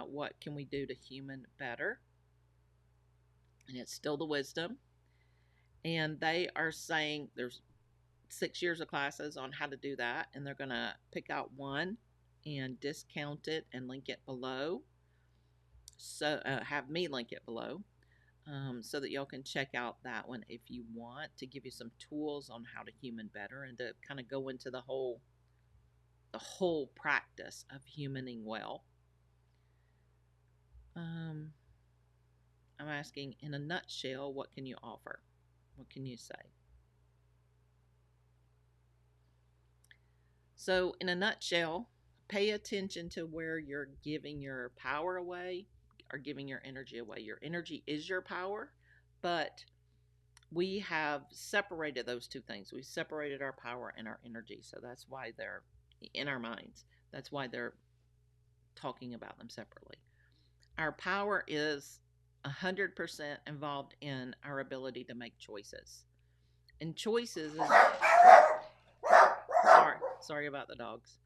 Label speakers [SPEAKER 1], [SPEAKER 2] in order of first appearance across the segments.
[SPEAKER 1] out what can we do to human better. And it's still the wisdom. And they are saying there's 6 years of classes on how to do that. And they're going to pick out one and discount it and link it below. So have me link it below. So that y'all can check out that one if you want, to give you some tools on how to human better and to kind of go into the whole practice of humaning well. I'm asking, in a nutshell, what can you offer? What can you say? So, in a nutshell, pay attention to where you're giving your power away or giving your energy away. Your energy is your power, but we have separated those two things. We separated our power and our energy. So that's why they're in our minds. That's why they're talking about them separately. Our power is 100% involved in our ability to make choices. And choices is, sorry about the dogs.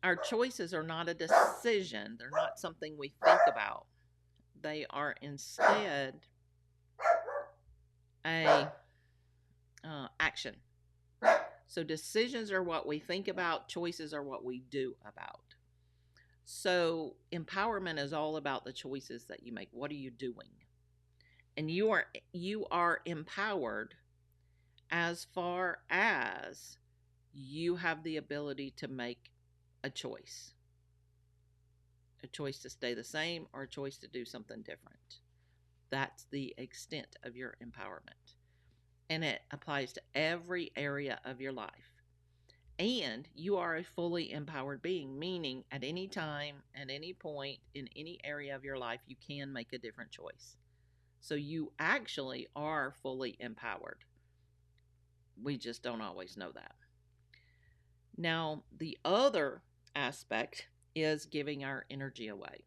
[SPEAKER 1] Our choices are not a decision. They're not something we think about. They are instead a action. So decisions are what we think about. Choices are what we do about. So empowerment is all about the choices that you make. What are you doing? And you are empowered as far as you have the ability to make a choice to stay the same or a choice to do something different. That's the extent of your empowerment. And it applies to every area of your life. And you are a fully empowered being, meaning at any time, at any point, in any area of your life, you can make a different choice. So you actually are fully empowered. We just don't always know that. Now, the other aspect is giving our energy away.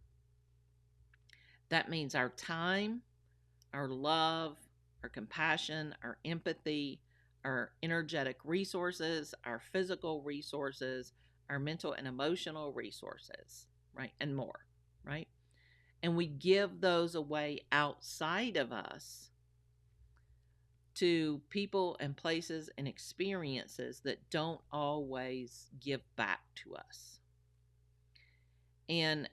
[SPEAKER 1] That means our time, our love, our compassion, our empathy, our energetic resources, our physical resources, our mental and emotional resources, right? And more, right? And we give those away outside of us to people and places and experiences that don't always give back to us. And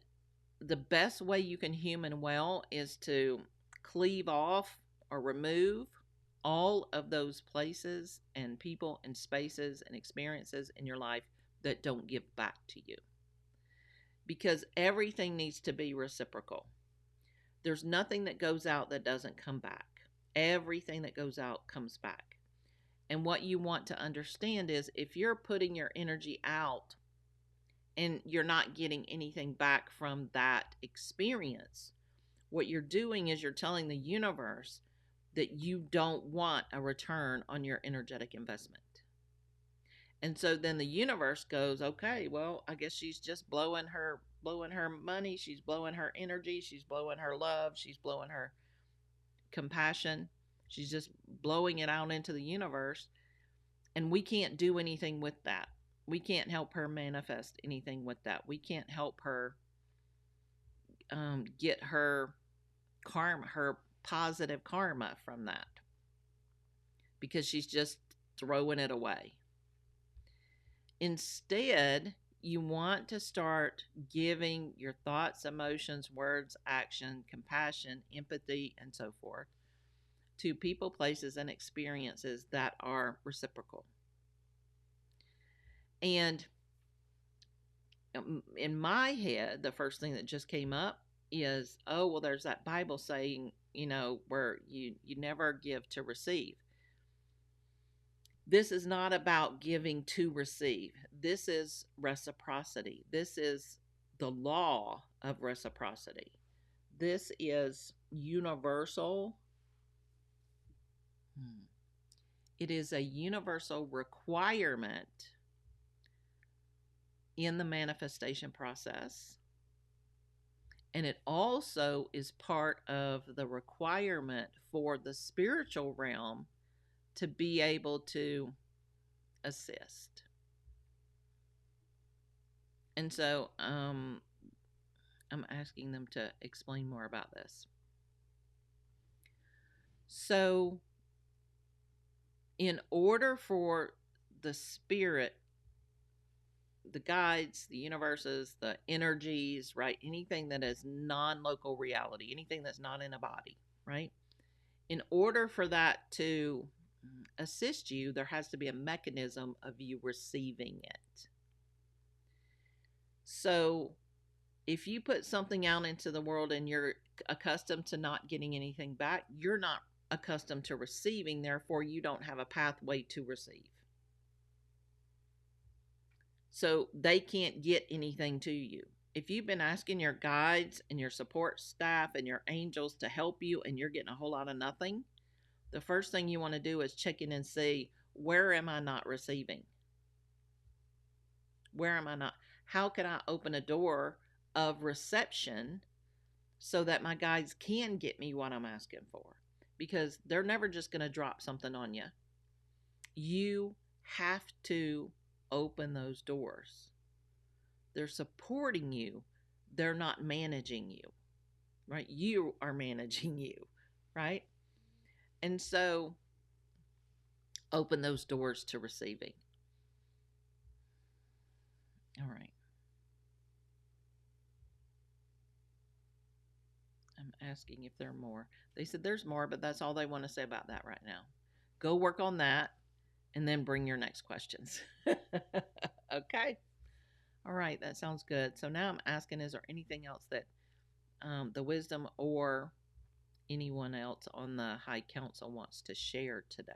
[SPEAKER 1] the best way you can human well is to cleave off or remove all of those places and people and spaces and experiences in your life that don't give back to you. Because everything needs to be reciprocal. There's nothing that goes out that doesn't come back. Everything that goes out comes back. And what you want to understand is if you're putting your energy out and you're not getting anything back from that experience, what you're doing is you're telling the universe that you don't want a return on your energetic investment. And so then the universe goes, okay, well, I guess she's just blowing her money, she's blowing her energy, she's blowing her love, she's blowing her compassion. She's just blowing it out into the universe. And we can't do anything with that. We can't help her manifest anything with that. We can't help her get her karma, her positive karma from that, because she's just throwing it away. Instead, you want to start giving your thoughts, emotions, words, action, compassion, empathy, and so forth to people, places, and experiences that are reciprocal. And in my head, the first thing that just came up is, oh, well, there's that Bible saying, where you never give to receive. This is not about giving to receive. This is reciprocity. This is the law of reciprocity. This is universal. It is a universal requirement in the manifestation process. And it also is part of the requirement for the spiritual realm to be able to assist. And so I'm asking them to explain more about this. So, in order for the spirit, the guides, the universes, the energies, right? Anything that is non local reality, anything that's not in a body, right? In order for that to assist you, there has to be a mechanism of you receiving it. So, if you put something out into the world and you're accustomed to not getting anything back, you're not accustomed to receiving, therefore, you don't have a pathway to receive. So they can't get anything to you. If you've been asking your guides and your support staff and your angels to help you and you're getting a whole lot of nothing, the first thing you want to do is check in and see, where am I not receiving? Where am I not? How can I open a door of reception so that my guides can get me what I'm asking for? Because they're never just going to drop something on you. You have to open those doors. They're supporting you. They're not managing you, right? You are managing you, right? And so open those doors to receiving. All right. I'm asking if there are more. They said there's more, but that's all they want to say about that right now. Go work on that and then bring your next questions. Okay. All right. That sounds good. So now I'm asking, is there anything else that the wisdom or anyone else on the High Council wants to share today?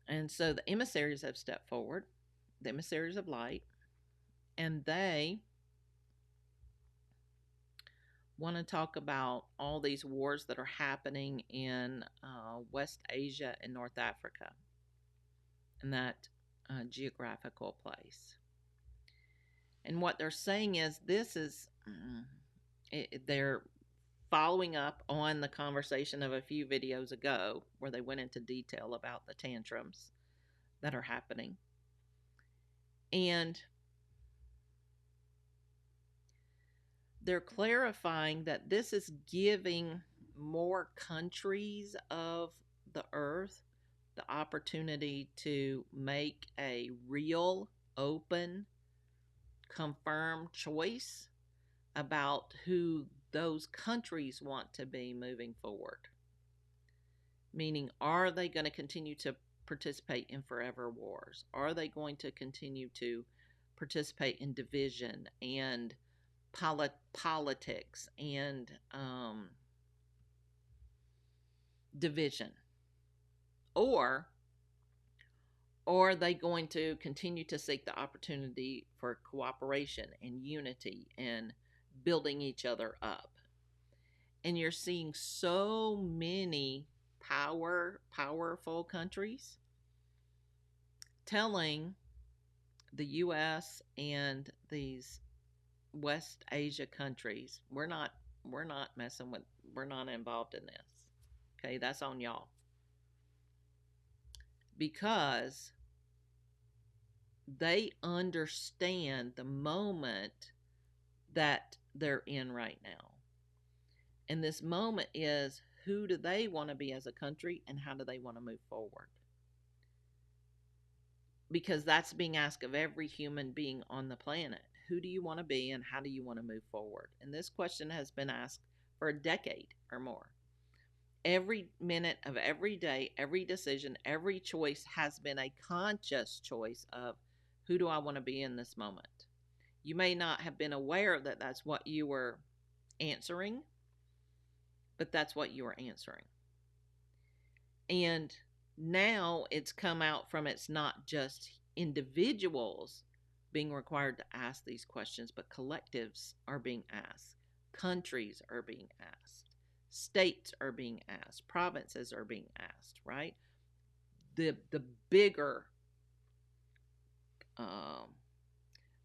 [SPEAKER 1] And so the emissaries have stepped forward, the emissaries of light, and they want to talk about all these wars that are happening in West Asia and North Africa, in that geographical place. And what they're saying is they're following up on the conversation of a few videos ago where they went into detail about the tantrums that are happening. And they're clarifying that this is giving more countries of the earth the opportunity to make a real, open, confirmed choice about who those countries want to be moving forward. Meaning, are they going to continue to participate in forever wars? Are they going to continue to participate in division and politics and division? Or are they going to continue to seek the opportunity for cooperation and unity and building each other up? And you're seeing so many powerful countries telling the US and these West Asia countries, we're not messing with, we're not involved in this. Okay, that's on y'all. Because they understand the moment that they're in right now. And this moment is, who do they want to be as a country and how do they want to move forward? Because that's being asked of every human being on the planet. Who do you want to be and how do you want to move forward? And this question has been asked for a decade or more. Every minute of every day, every decision, every choice has been a conscious choice of, who do I want to be in this moment? You may not have been aware that that's what you were answering, but that's what you were answering. And now it's come out from, it's not just individuals being required to ask these questions, but collectives are being asked, countries are being asked, states are being asked, provinces are being asked, right? The bigger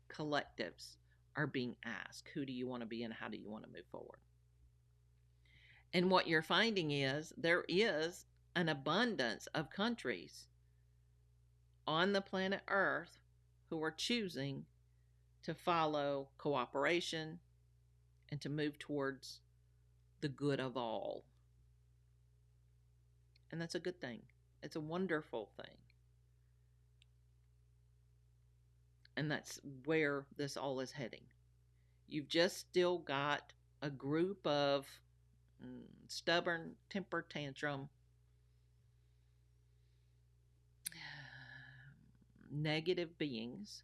[SPEAKER 1] collectives are being asked, who do you want to be and how do you want to move forward? And what you're finding is there is an abundance of countries on the planet Earth who are choosing to follow cooperation and to move towards the good of all. And that's a good thing. It's a wonderful thing. And that's where this all is heading. You've just still got a group of stubborn, temper tantrum, negative beings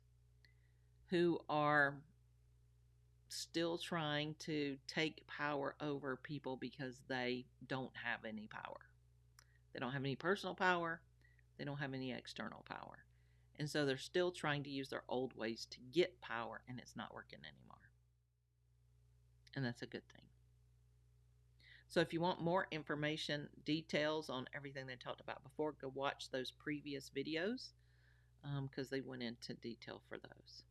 [SPEAKER 1] who are still trying to take power over people because they don't have any power. They don't have any personal power. They don't have any external power. And so they're still trying to use their old ways to get power, and it's not working anymore. And that's a good thing. So if you want more information, details on everything they talked about before, go watch those previous videos because they went into detail for those.